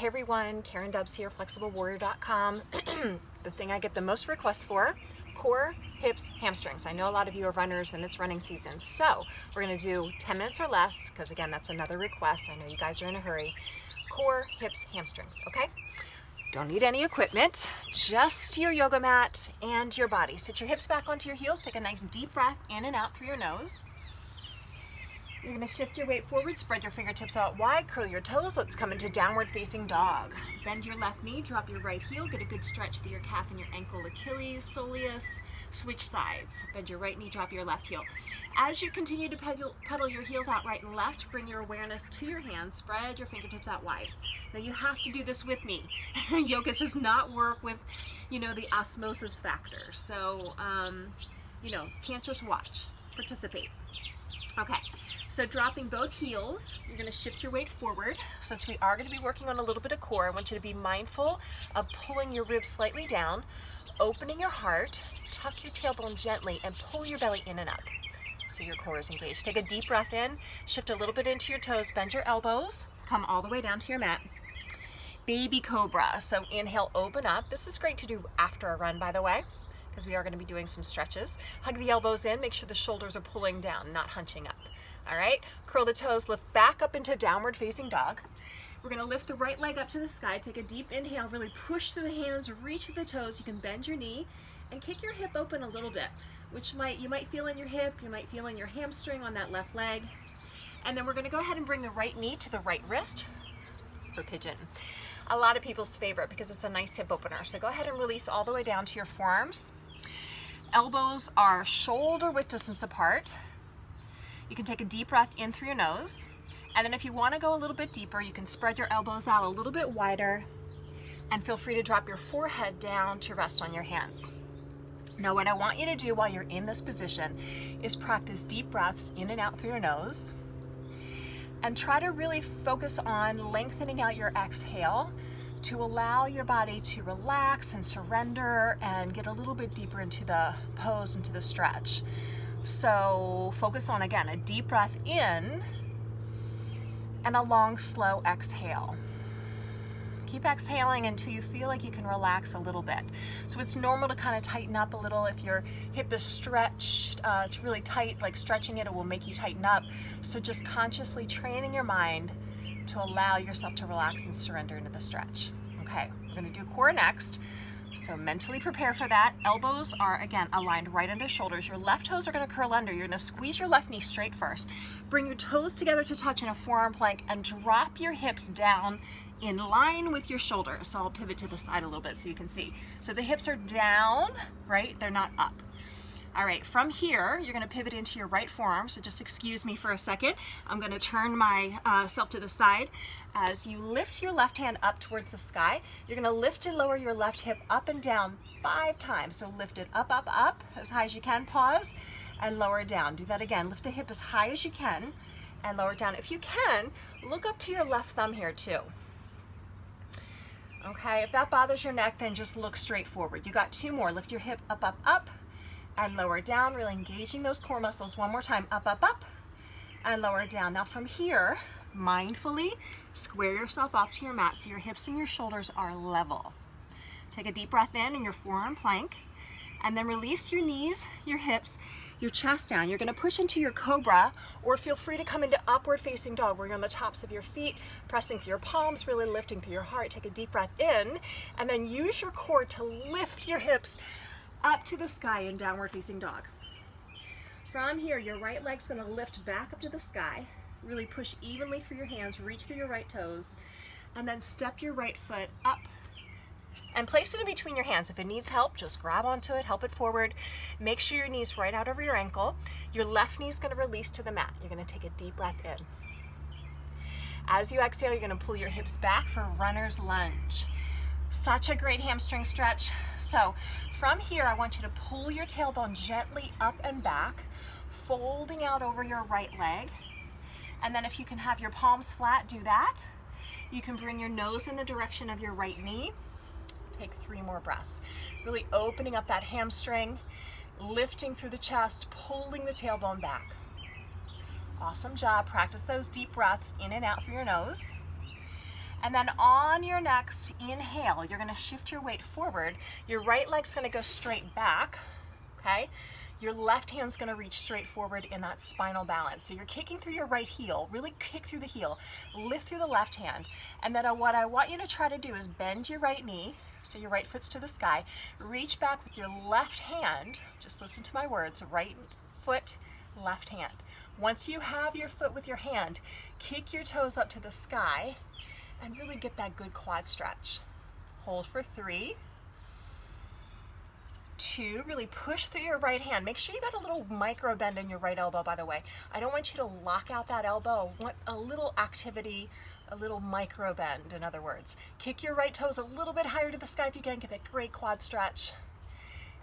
Hey everyone, Karen Dubs here, FlexibleWarrior.com. The thing I get the most requests for, core, hips, hamstrings. I know a lot of you are runners and it's running season. So we're gonna do 10 minutes or less, because again, that's another request. I know you guys are in a hurry. Core, hips, hamstrings, okay? Don't need any equipment, just your yoga mat and your body. Sit your hips back onto your heels, take a nice deep breath in and out through your nose. You're gonna shift your weight forward, spread your fingertips out wide, curl your toes. Let's come into downward facing dog. Bend your left knee, drop your right heel, get a good stretch through your calf and your ankle, Achilles, soleus. Switch sides. Bend your right knee, drop your left heel. As you continue to pedal your heels out right and left, bring your awareness to your hands, spread your fingertips out wide. Now you have to do this with me. Yoga does not work with, the osmosis factor. So, can't just watch, participate. Okay, so dropping both heels, you're gonna shift your weight forward. Since we are gonna be working on a little bit of core, I want you to be mindful of pulling your ribs slightly down, opening your heart, tuck your tailbone gently, and pull your belly in and up so your core is engaged. Take a deep breath in, shift a little bit into your toes, bend your elbows, come all the way down to your mat. Baby Cobra, so inhale, open up. This is great to do after a run, by the way, because we are going to be doing some stretches. Hug the elbows in, make sure the shoulders are pulling down, not hunching up. All right, curl the toes, lift back up into downward facing dog. We're gonna lift the right leg up to the sky, take a deep inhale, really push through the hands, reach through the toes. You can bend your knee and kick your hip open a little bit, which you might feel in your hip, you might feel in your hamstring on that left leg. And then we're gonna go ahead and bring the right knee to the right wrist for pigeon. A lot of people's favorite because it's a nice hip opener. So go ahead and release all the way down to your forearms. Elbows are shoulder width distance apart. You can take a deep breath in through your nose. And then if you want to go a little bit deeper, you can spread your elbows out a little bit wider and feel free to drop your forehead down to rest on your hands. Now what I want you to do while you're in this position is practice deep breaths in and out through your nose and try to really focus on lengthening out your exhale to allow your body to relax and surrender and get a little bit deeper into the pose, into the stretch. So focus on, again, a deep breath in and a long, slow exhale. Keep exhaling until you feel like you can relax a little bit. So it's normal to kind of tighten up a little. If your hip is stretched to really tight, like stretching it will make you tighten up. So just consciously training your mind to allow yourself to relax and surrender into the stretch. Okay, we're gonna do core next. So mentally prepare for that. Elbows are, again, aligned right under shoulders. Your left toes are gonna curl under. You're gonna squeeze your left knee straight first. Bring your toes together to touch in a forearm plank and drop your hips down in line with your shoulders. So I'll pivot to the side a little bit so you can see. So the hips are down, right? They're not up. All right, from here, you're gonna pivot into your right forearm, so just excuse me for a second. I'm gonna turn myself to the side. As you lift your left hand up towards the sky, you're gonna lift and lower your left hip up and down 5 times. So lift it up, up, up, as high as you can, pause, and lower it down. Do that again, lift the hip as high as you can, and lower it down. If you can, look up to your left thumb here too. Okay, if that bothers your neck, then just look straight forward. You got 2 more, lift your hip up, up, up, and lower it down, really engaging those core muscles. One more time, up, up, up, and lower it down. Now from here, mindfully square yourself off to your mat so your hips and your shoulders are level. Take a deep breath in your forearm plank, and then release your knees, your hips, your chest down. You're gonna push into your Cobra, or feel free to come into upward facing dog where you're on the tops of your feet, pressing through your palms, really lifting through your heart. Take a deep breath in, and then use your core to lift your hips up to the sky in downward facing dog. From here, your right leg's gonna lift back up to the sky, really push evenly through your hands, reach through your right toes, and then step your right foot up and place it in between your hands. If it needs help, just grab onto it, help it forward. Make sure your knee's right out over your ankle. Your left knee's gonna release to the mat. You're gonna take a deep breath in. As you exhale, you're gonna pull your hips back for runner's lunge. Such a great hamstring stretch. So from here, I want you to pull your tailbone gently up and back, folding out over your right leg. And then if you can have your palms flat, do that. You can bring your nose in the direction of your right knee. Take 3 more breaths. Really opening up that hamstring, lifting through the chest, pulling the tailbone back. Awesome job. Practice those deep breaths in and out through your nose. And then on your next inhale, you're gonna shift your weight forward. Your right leg's gonna go straight back, okay? Your left hand's gonna reach straight forward in that spinal balance. So you're kicking through your right heel, really kick through the heel, lift through the left hand. And then what I want you to try to do is bend your right knee, so your right foot's to the sky. Reach back with your left hand, just listen to my words, right foot, left hand. Once you have your foot with your hand, kick your toes up to the sky and really get that good quad stretch. Hold for 3, 2, really push through your right hand. Make sure you got a little micro bend in your right elbow, by the way. I don't want you to lock out that elbow. I want a little activity, a little micro bend, in other words. Kick your right toes a little bit higher to the sky if you can, get that great quad stretch.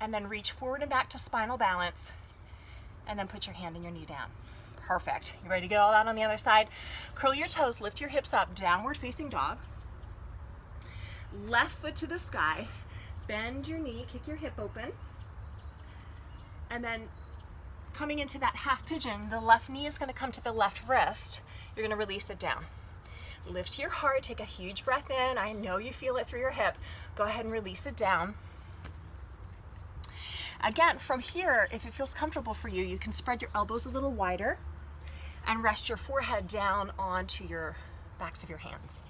And then reach forward and back to spinal balance. And then put your hand and your knee down. Perfect. You ready to get all that on the other side? Curl your toes, lift your hips up, downward facing dog. Left foot to the sky. Bend your knee, kick your hip open. And then coming into that half pigeon, the left knee is going to come to the left wrist. You're going to release it down. Lift your heart, take a huge breath in. I know you feel it through your hip. Go ahead and release it down. Again, from here, if it feels comfortable for you, you can spread your elbows a little wider and rest your forehead down onto your backs of your hands.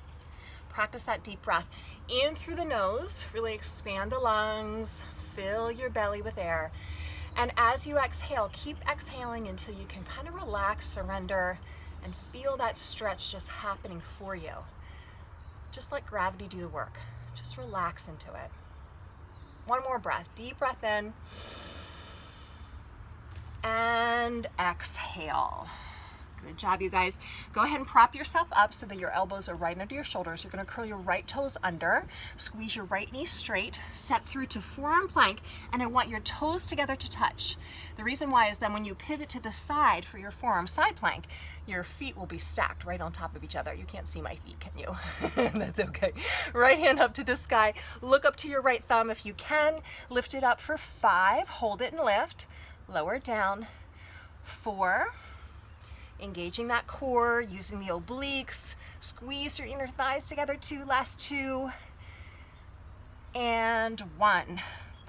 Practice that deep breath in through the nose, really expand the lungs, fill your belly with air. And as you exhale, keep exhaling until you can kind of relax, surrender, and feel that stretch just happening for you. Just let gravity do the work. Just relax into it. One more breath, deep breath in, and exhale. Good job, you guys. Go ahead and prop yourself up so that your elbows are right under your shoulders. You're gonna curl your right toes under, squeeze your right knee straight, step through to forearm plank, and I want your toes together to touch. The reason why is then when you pivot to the side for your forearm side plank, your feet will be stacked right on top of each other. You can't see my feet, can you? That's okay. Right hand up to the sky. Look up to your right thumb if you can. Lift it up for 5. Hold it and lift. Lower it down. 4. Engaging that core, using the obliques. Squeeze your inner thighs together. 2. Last 2. And 1.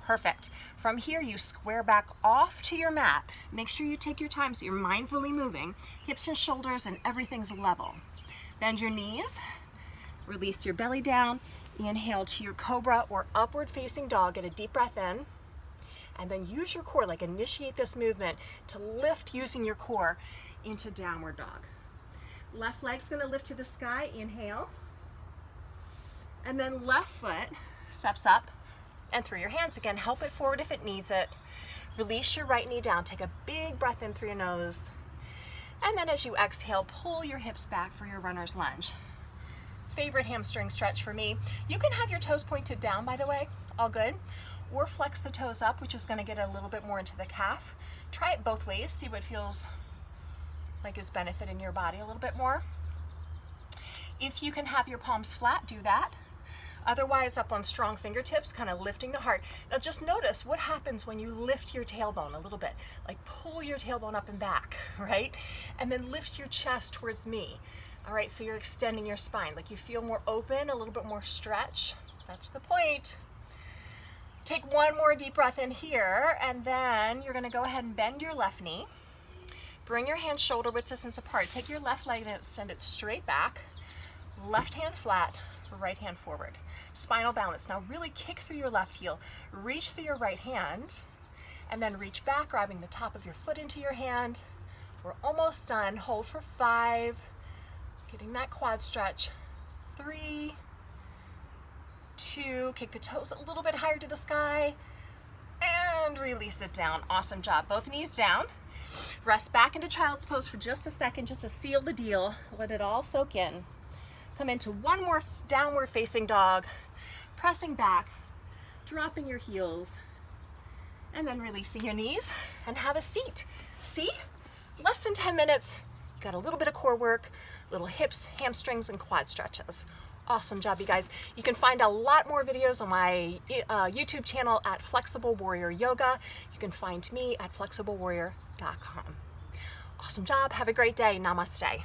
Perfect. From here, you square back off to your mat. Make sure you take your time so you're mindfully moving. Hips and shoulders and everything's level. Bend your knees. Release your belly down. Inhale to your Cobra or upward facing dog. Get a deep breath in. And then use your core, like initiate this movement to lift using your core into downward dog. Left leg's gonna lift to the sky. Inhale. And then left foot steps up and through your hands again. Help it forward if it needs it. Release your right knee down. Take a big breath in through your nose. And then as you exhale, pull your hips back for your runner's lunge. Favorite hamstring stretch for me. You can have your toes pointed down, by the way, all good. Or flex the toes up, which is gonna get a little bit more into the calf. Try it both ways, see what feels like is benefiting your body a little bit more. If you can have your palms flat, do that. Otherwise, up on strong fingertips, kind of lifting the heart. Now just notice what happens when you lift your tailbone a little bit. Like pull your tailbone up and back, right? And then lift your chest towards me. All right, so you're extending your spine. Like you feel more open, a little bit more stretch. That's the point. Take one more deep breath in here, and then you're gonna go ahead and bend your left knee. Bring your hands shoulder width distance apart. Take your left leg and extend it straight back. Left hand flat, right hand forward. Spinal balance. Now really kick through your left heel. Reach through your right hand, and then reach back, grabbing the top of your foot into your hand. We're almost done. Hold for 5. Getting that quad stretch. 3, 2, kick the toes a little bit higher to the sky, and release it down. Awesome job. Both knees down. Rest back into child's pose for just a second, just to seal the deal. Let it all soak in. Come into one more downward facing dog, pressing back, dropping your heels, and then releasing your knees, and have a seat. See? Less than 10 minutes. Got a little bit of core work, little hips, hamstrings, and quad stretches. Awesome job, you guys. You can find a lot more videos on my YouTube channel at Flexible Warrior Yoga. You can find me at flexiblewarrior.com. Awesome job. Have a great day. Namaste.